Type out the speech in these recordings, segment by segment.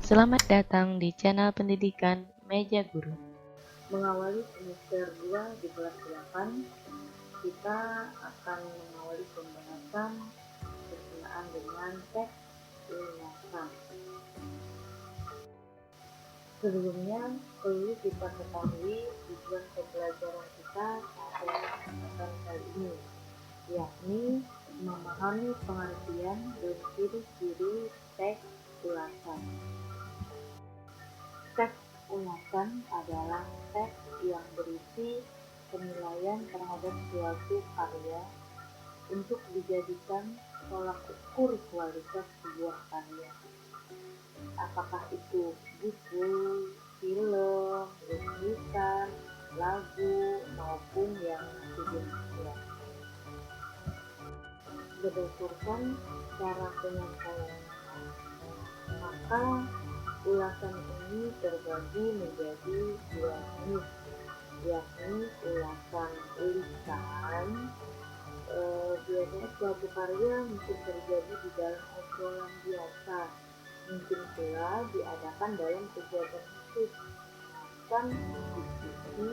Selamat datang di channel pendidikan Meja Guru. Mengawali semester 2 di kelas 8, kita akan mengawali pembahasan berkenaan dengan teks ulasan. Sebelumnya, perlu kita ketahui tujuan pembelajaran kita pada kesempatan kali ini, yakni memahami pengertian dan ciri-ciri teks ulasan. Teks ulasan adalah teks yang berisi penilaian terhadap suatu karya untuk dijadikan tolak ukur kualitas sebuah karya. Apakah itu buku, film, lukisan, lagu, maupun yang sebelumnya. Berdasarkan cara penyampaian, maka ulasan ini terbagi menjadi dua jenis, yakni ulasan lisan. Biasanya suatu karya mungkin terjadi di dalam obrolan biasa, mungkin pula diadakan dalam kegiatan khusus, bahkan diskusi,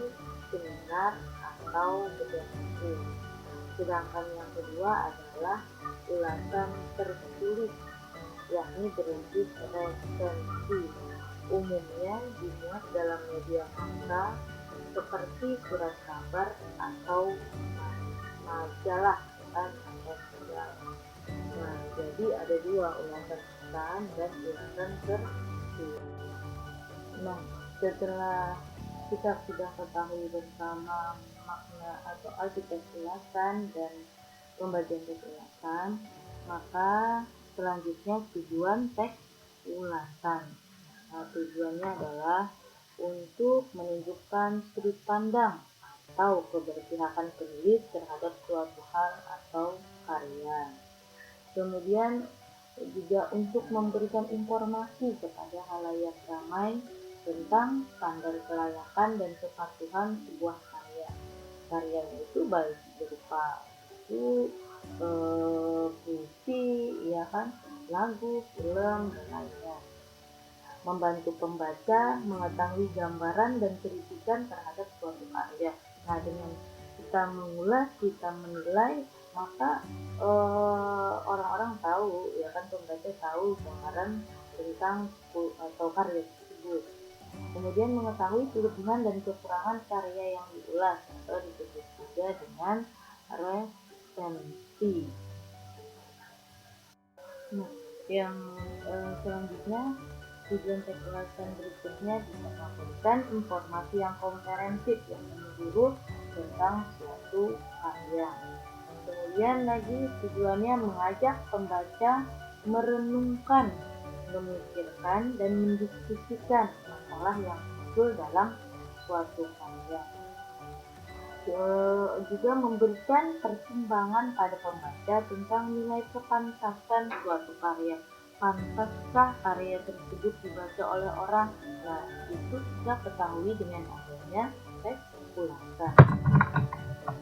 seminar, atau bedah buku. Sedangkan yang kedua adalah ulasan tertulis, yakni berisi resensi, umumnya dimuat dalam media massa seperti surat kabar atau majalah atau majalah. Nah, jadi ada dua, ulasan lisan dan ulasan tertulis. Nah, setelah kita sudah ketahui bersama makna atau arti teks ulasan dan pembagian teks ulasan, maka selanjutnya tujuan teks ulasan. Nah, tujuannya adalah untuk menunjukkan sudut pandang atau keberpihakan penulis terhadap suatu hal atau karya. Kemudian juga untuk memberikan informasi kepada halayak ramai tentang standar kelayakan dan kepatuhan sebuah karya. Karyanya itu baik berupa buku, puisi, ya kan, lagu, film, dan lainnya. Membantu pembaca mengetahui gambaran dan kritikan terhadap suatu karya. Nah, dengan kita mengulas, kita menilai, maka orang-orang tahu, ya kan, pembaca tahu gambaran tentang atau karya tersebut. Kemudian mengetahui kelebihan dan kekurangan karya yang diulas atau disebut juga dengan resensi. Nah, yang selanjutnya, tujuan teks ulasan berikutnya bisa memberikan informasi yang komprehensif yang menyeluruh tentang suatu karya. Kemudian lagi tujuannya mengajak pembaca merenungkan, memikirkan, dan mendiskusikan masalah yang muncul dalam suatu karya. Juga memberikan pertimbangan pada pembaca tentang nilai kepantasan suatu karya. Pantaskah karya tersebut dibaca oleh orang? Nah, itu kita ketahui dengan adanya teks ulasan.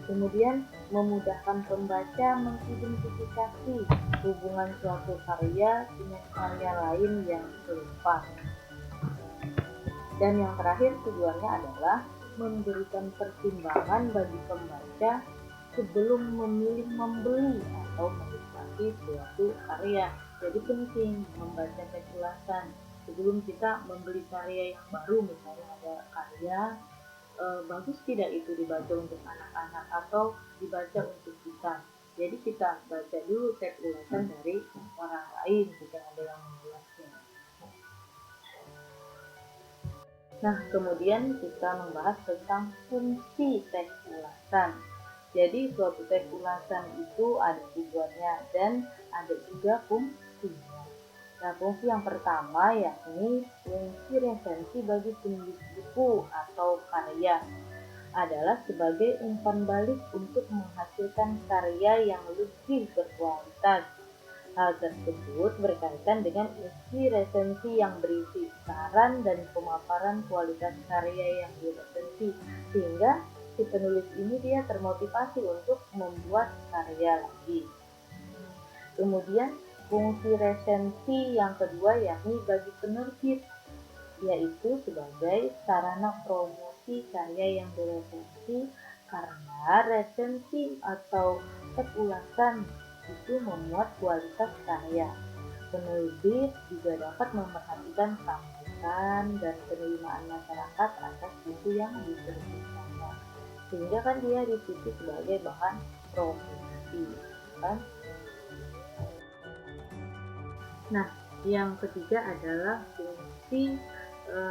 Kemudian memudahkan pembaca mengidentifikasi hubungan suatu karya dengan karya lain yang serupa. Dan yang terakhir, tujuannya adalah memberikan pertimbangan bagi pembaca sebelum memilih membeli atau menikmati suatu karya. Jadi penting membaca teks ulasan sebelum kita membeli karya yang baru. Misalnya ada karya, bagus tidak itu dibaca untuk anak-anak atau dibaca untuk kita. Jadi kita baca dulu teks ulasan dari orang lain jika ada yang menjelaskan. Nah, kemudian kita membahas tentang fungsi teks ulasan. Jadi suatu teks ulasan itu ada tujuannya dan ada juga fungsinya. Nah, fungsi yang pertama yakni fungsi resensi bagi penulis buku atau karya adalah sebagai umpan balik untuk menghasilkan karya yang lebih berkualitas. Hal tersebut berkaitan dengan isi resensi yang berisi saran dan pemaparan kualitas karya yang diresensi, sehingga si penulis ini dia termotivasi untuk membuat karya lagi. Kemudian fungsi resensi yang kedua yakni bagi penerbit, yaitu sebagai sarana promosi karya yang diresensi, karena resensi atau teks ulasan itu memuat kualitas karya. Penerbit juga dapat memperhatikan sambutan dan penerimaan masyarakat atas buku yang diterbitkannya, sehingga kan dia di situ sebagai bahan promosi, kan? Nah, yang ketiga adalah fungsi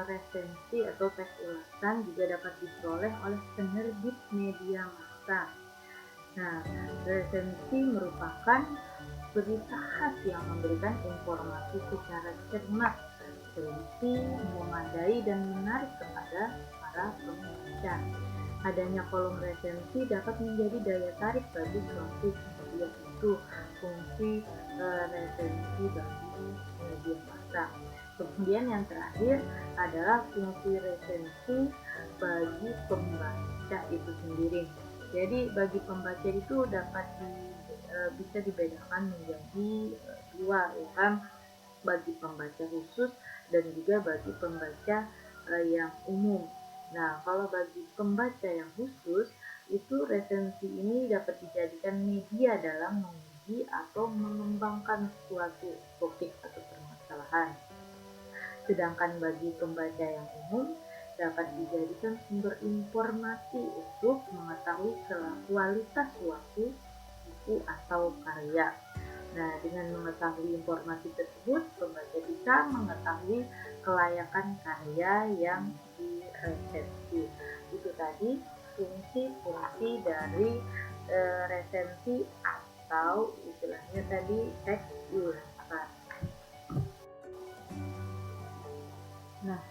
resensi atau teks ulasan juga dapat diperoleh oleh penerbit media massa. Nah, resensi merupakan berita khas yang memberikan informasi secara cermat, teliti, memadai, dan menarik kepada para pembaca. Adanya kolom resensi dapat menjadi daya tarik bagi suatu media itu, fungsi resensi bagi media massa. Kemudian yang terakhir adalah fungsi resensi bagi pembaca itu sendiri. Jadi bagi pembaca itu dapat bisa dibedakan menjadi dua, ya kan, bagi pembaca khusus dan juga bagi pembaca yang umum. Nah, kalau bagi pembaca yang khusus itu resensi ini dapat dijadikan media dalam menguji atau mengembangkan suatu topik atau permasalahan. Sedangkan bagi pembaca yang umum dapat dijadikan sumber informasi untuk mengetahui kualitas suatu buku atau karya. Nah, dengan mengetahui informasi tersebut, pembaca bisa mengetahui kelayakan karya yang diresensi. Itu tadi fungsi-fungsi dari resensi atau istilahnya tadi teks ulasan. Nah,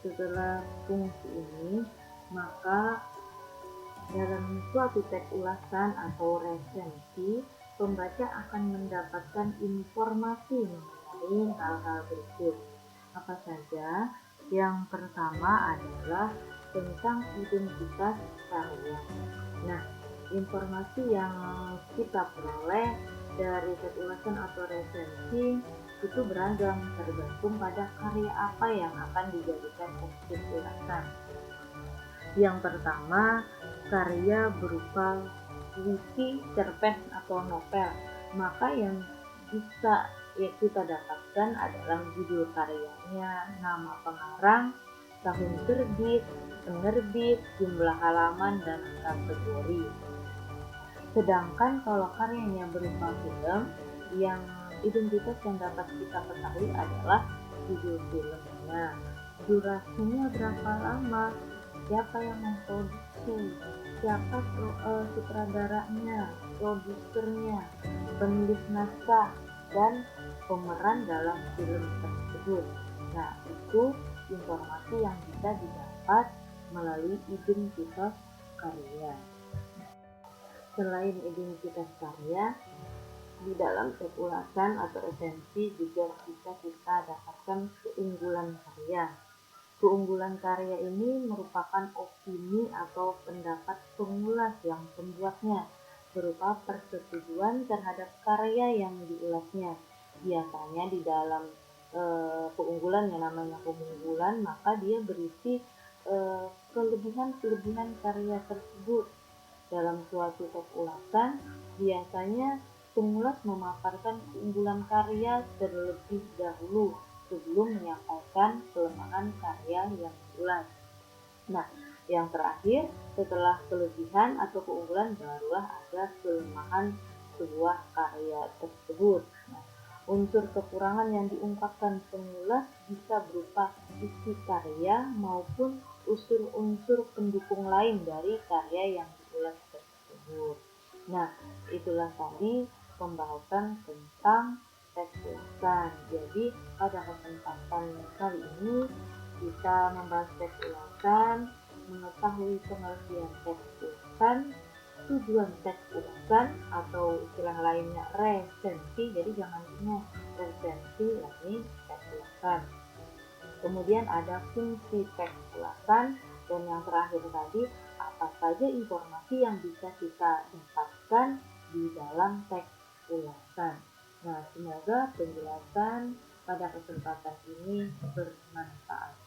setelah fungsi ini, maka dalam suatu teks ulasan atau resensi, pembaca akan mendapatkan informasi mengenai hal-hal berikut. Apa saja? Yang pertama adalah tentang identitas karya. Nah, informasi yang kita peroleh dari teks ulasan atau resensi itu beragam, tergantung pada karya apa yang akan dijadikan teks ulasan. Yang pertama, karya berupa puisi, cerpen, atau novel. Maka yang bisa kita dapatkan adalah judul karyanya, nama pengarang, tahun terbit, penerbit, jumlah halaman, dan kategori. Sedangkan kalau karyanya berupa film, yang identitas yang dapat kita ketahui adalah judul filmnya, durasinya berapa lama, siapa yang memproduksi, siapa sutradaranya, produsernya, penulis naskah, dan pemeran dalam film tersebut. Nah, itu informasi yang bisa didapat melalui identitas karya. Selain identitas karya, di dalam teks ulasan atau resensi juga bisa kita dapatkan keunggulan karya. Keunggulan karya ini merupakan opini atau pendapat pengulas yang pembuatnya, berupa persetujuan terhadap karya yang diulasnya. Biasanya di dalam keunggulan, yang namanya keunggulan, maka dia berisi kelebihan-kelebihan karya tersebut. Dalam suatu teks ulasan, biasanya pengulas memaparkan keunggulan karya terlebih dahulu sebelum menyampaikan kelemahan karya yang diulas. Nah, yang terakhir, setelah kelebihan atau keunggulan barulah ada kelemahan sebuah karya tersebut. Nah, unsur kekurangan yang diungkapkan pengulas bisa berupa isi karya maupun unsur-unsur pendukung lain dari karya yang diulas tersebut. Nah, itulah tadi pembahasan tentang teks ulasan. Jadi pada kesempatan kali ini kita membahas teks ulasan, mengetahui pengertian teks ulasan, tujuan teks ulasan atau istilah lainnya resensi. Jadi jangan bingung, resensi yakni teks ulasan. Kemudian ada fungsi teks ulasan, dan yang terakhir tadi apa saja informasi yang bisa kita dapatkan di dalam teks ulasan. Nah, semoga penjelasan pada kesempatan ini bermanfaat.